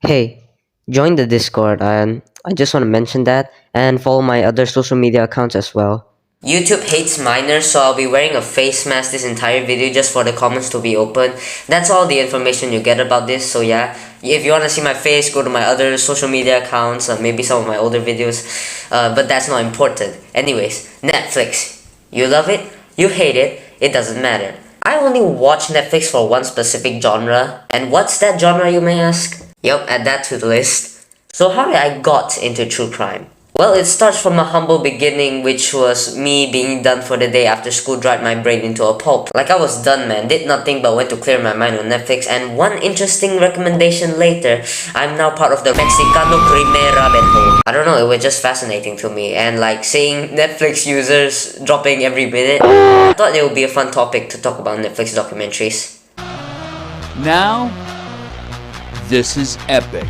Hey, join the Discord, and I just want to mention that and follow my other social media accounts as well. YouTube hates minors, so I'll be wearing a face mask this entire video just for the comments to be open. That's all the information you get about this, so yeah. If you want to see my face, go to my other social media accounts, maybe some of my older videos, but that's not important. Anyways, Netflix. You love it? You hate it? It doesn't matter. I only watch Netflix for one specific genre, and what's that genre, you may ask? Yep, add that to the list. So how did I got into true crime? Well, it starts from a humble beginning, which was me being done for the day after school dried my brain into a pulp. Like I was done, man, did nothing but went to clear my mind on Netflix, and one interesting recommendation later, I'm now part of the Mexicano Crime rabbit hole. I don't know, it was just fascinating to me, and like seeing Netflix users dropping every minute, I thought it would be a fun topic to talk about Netflix documentaries. Now, this is epic.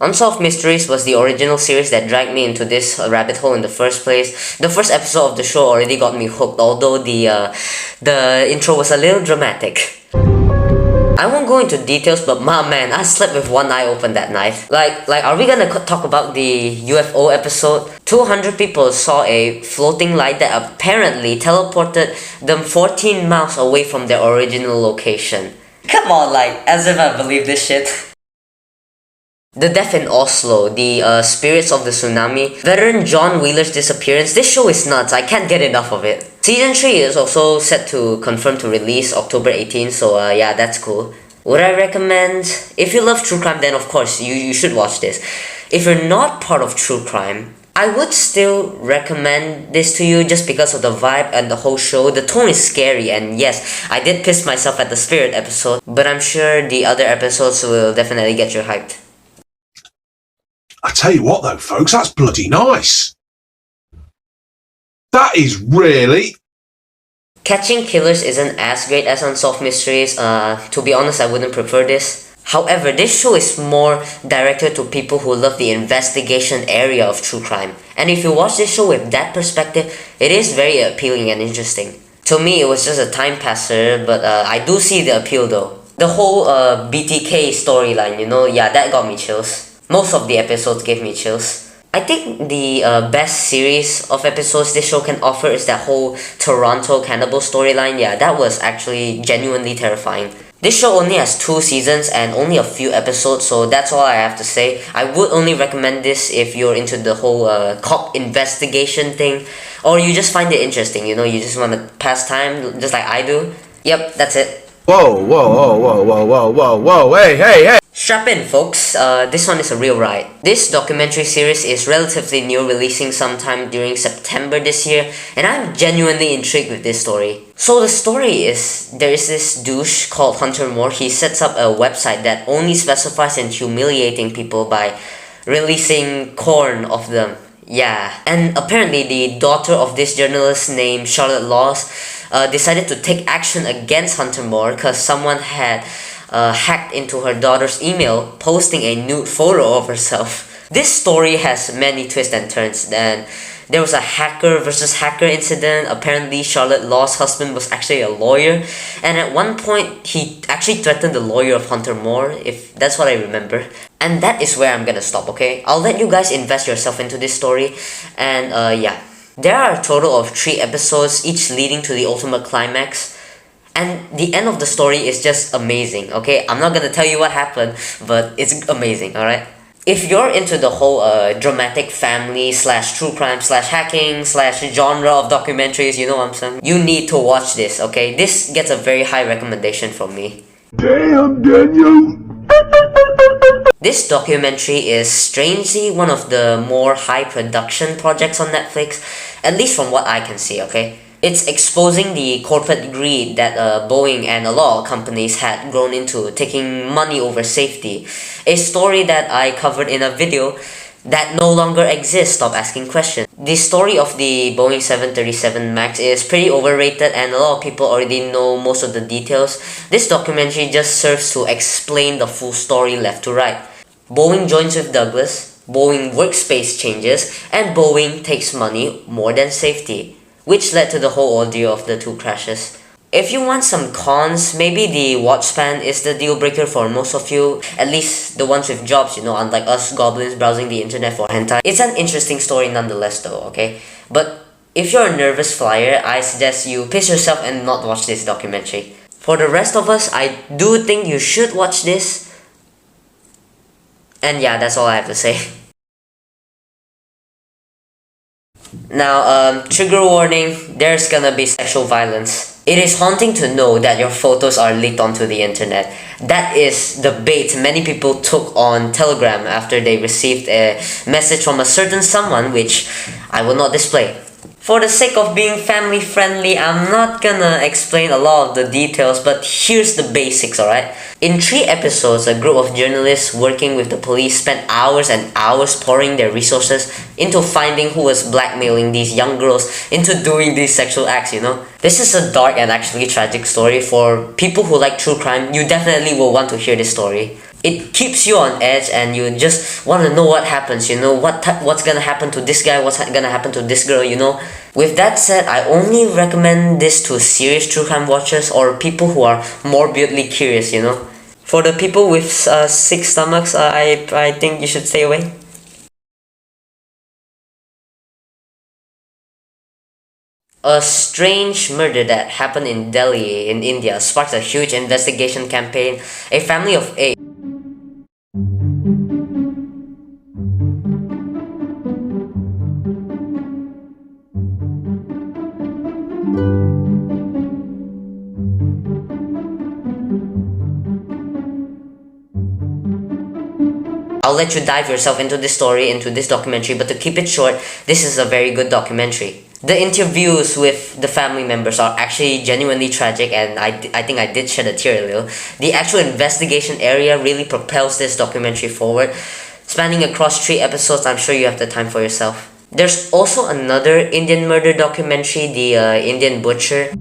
Unsolved Mysteries was the original series that dragged me into this rabbit hole in the first place. The first episode of the show already got me hooked, although the intro was a little dramatic. I won't go into details, but my man, I slept with one eye open that night. Are we gonna talk about the UFO episode? 200 people saw a floating light that apparently teleported them 14 miles away from their original location. Come on, as if I believe this shit. The Death in Oslo, the spirits of the tsunami, veteran John Wheeler's disappearance. This show is nuts, I can't get enough of it. Season 3 is also set to confirm to release October 18th, so yeah, that's cool. Would I recommend? If you love true crime, then of course you should watch this. If you're not part of true crime, I would still recommend this to you just because of the vibe and the whole show. The tone is scary, and yes, I did piss myself at the spirit episode, but I'm sure the other episodes will definitely get you hyped. I tell you what though, folks, that's bloody nice. That is really... Catching Killers isn't as great as Unsolved Mysteries. To be honest, I wouldn't prefer this. However, this show is more directed to people who love the investigation area of true crime. And if you watch this show with that perspective, it is very appealing and interesting. To me, it was just a time passer, but I do see the appeal though. The whole BTK storyline, yeah, that got me chills. Most of the episodes gave me chills. I think the best series of episodes this show can offer is that whole Toronto cannibal storyline. Yeah, that was actually genuinely terrifying. This show only has 2 seasons and only a few episodes, so that's all I have to say. I would only recommend this if you're into the whole cop investigation thing, or you just find it interesting, you just want to pass time just like I do. Yep, that's it. Whoa, whoa, whoa, whoa, whoa, whoa, whoa, hey, hey, hey! Strap in, folks. This one is a real ride. This documentary series is relatively new, releasing sometime during September this year, and I'm genuinely intrigued with this story. So the story is, there is this douche called Hunter Moore. He sets up a website that only specifies in humiliating people by releasing corn of them. Yeah, and apparently the daughter of this journalist named Charlotte Laws decided to take action against Hunter Moore because someone had hacked into her daughter's email, posting a nude photo of herself. This story has many twists and turns, and there was a hacker versus hacker incident. Apparently, Charlotte Law's husband was actually a lawyer, and at one point, he actually threatened the lawyer of Hunter Moore, if that's what I remember. And that is where I'm gonna stop, okay? I'll let you guys invest yourself into this story, and yeah. There are a total of 3 episodes, each leading to the ultimate climax. And the end of the story is just amazing, okay? I'm not gonna tell you what happened, but it's amazing, alright? If you're into the whole dramatic family / true / hacking / genre of documentaries, you know what I'm saying? You need to watch this, okay? This gets a very high recommendation from me. Damn, Daniel! This documentary is strangely one of the more high production projects on Netflix, at least from what I can see, okay? It's exposing the corporate greed that Boeing and a lot of companies had grown into, taking money over safety. A story that I covered in a video that no longer exists. Stop asking questions. The story of the Boeing 737 MAX is pretty overrated, and a lot of people already know most of the details. This documentary just serves to explain the full story left to right. Boeing joins with Douglas, Boeing workspace changes, and Boeing takes money more than safety, which led to the whole ordeal of the 2 crashes. If you want some cons, maybe the watch span is the deal breaker for most of you, at least the ones with jobs, unlike us goblins browsing the internet for hentai. It's an interesting story nonetheless though, okay? But if you're a nervous flyer, I suggest you pace yourself and not watch this documentary. For the rest of us, I do think you should watch this. And yeah, that's all I have to say. Now, trigger warning, there's gonna be sexual violence. It is haunting to know that your photos are leaked onto the internet. That is the bait many people took on Telegram after they received a message from a certain someone which I will not display. For the sake of being family friendly, I'm not gonna explain a lot of the details, but here's the basics, alright? In 3 episodes, a group of journalists working with the police spent hours and hours pouring their resources into finding who was blackmailing these young girls into doing these sexual acts, This is a dark and actually tragic story. For people who like true crime, you definitely will want to hear this story. It keeps you on edge and you just want to know what happens, what's gonna happen to this guy, what's gonna happen to this girl, With that said, I only recommend this to serious true crime watchers or people who are morbidly curious, For the people with sick stomachs, I think you should stay away. A strange murder that happened in Delhi in India sparked a huge investigation campaign. A family of 8. I'll let you dive yourself into this story, into this documentary, but to keep it short, this is a very good documentary. The interviews with the family members are actually genuinely tragic, and I think I did shed a tear a little. The actual investigation area really propels this documentary forward. Spanning across 3 episodes, I'm sure you have the time for yourself. There's also another Indian murder documentary, The Indian Butcher.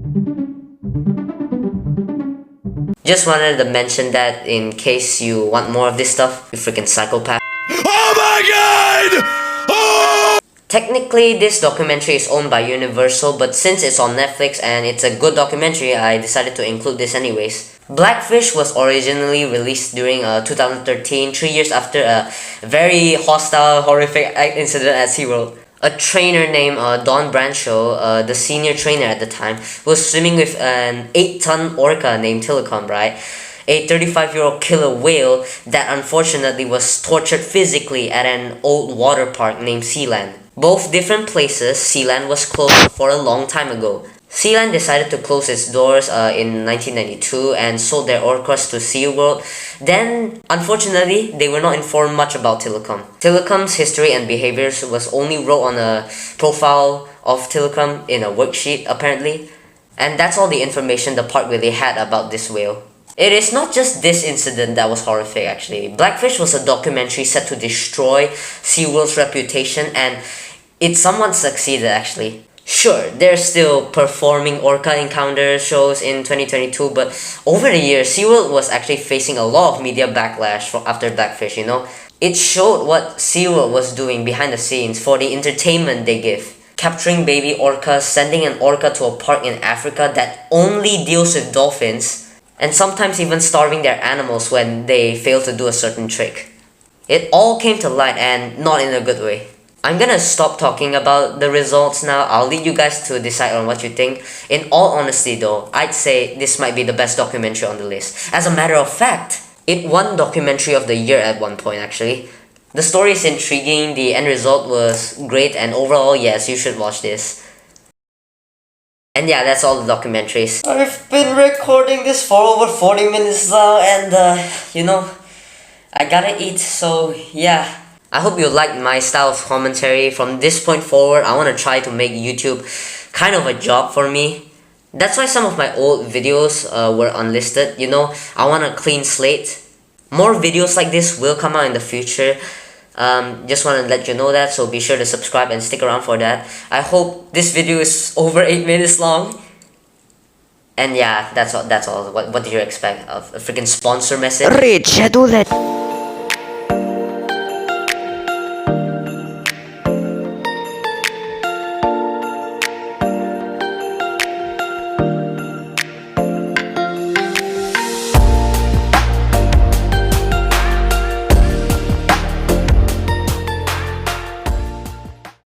Just wanted to mention that in case you want more of this stuff, you freaking psychopath. Oh my god! Oh! Technically, this documentary is owned by Universal, but since it's on Netflix and it's a good documentary, I decided to include this anyways. Blackfish was originally released during 2013, 3 years after a very hostile, horrific incident at SeaWorld. A trainer named Don Brancho, the senior trainer at the time, was swimming with an 8-ton orca named Telecom, right? A 35-year-old killer whale that unfortunately was tortured physically at an old water park named Sealand. Both different places, Sealand was closed for a long time ago. Sealand decided to close its doors in 1992 and sold their orcas to SeaWorld. Then, unfortunately, they were not informed much about Telecom. Telecom's history and behaviors was only wrote on a profile of Telecom in a worksheet, apparently. And that's all the information the park really had about this whale. It is not just this incident that was horrific, actually. Blackfish was a documentary set to destroy SeaWorld's reputation, and it somewhat succeeded, actually. Sure, they're still performing orca encounter shows in 2022, but over the years, SeaWorld was actually facing a lot of media backlash after Blackfish, It showed what SeaWorld was doing behind the scenes for the entertainment they give. Capturing baby orcas, sending an orca to a park in Africa that only deals with dolphins, and sometimes even starving their animals when they fail to do a certain trick. It all came to light, and not in a good way. I'm gonna stop talking about the results now. I'll leave you guys to decide on what you think. In all honesty though, I'd say this might be the best documentary on the list. As a matter of fact, it won Documentary of the Year at one point actually. The story is intriguing, the end result was great, and overall, yes, you should watch this. And yeah, that's all the documentaries. I've been recording this for over 40 minutes now, and I gotta eat, so yeah. I hope you liked my style of commentary. From this point forward, I want to try to make YouTube kind of a job for me. That's why some of my old videos were unlisted, I want a clean slate. More videos like this will come out in the future. Just want to let you know that, so be sure to subscribe and stick around for that. I hope this video is over 8 minutes long. And yeah, that's all. What did you expect? A freaking sponsor message? Rich, do that.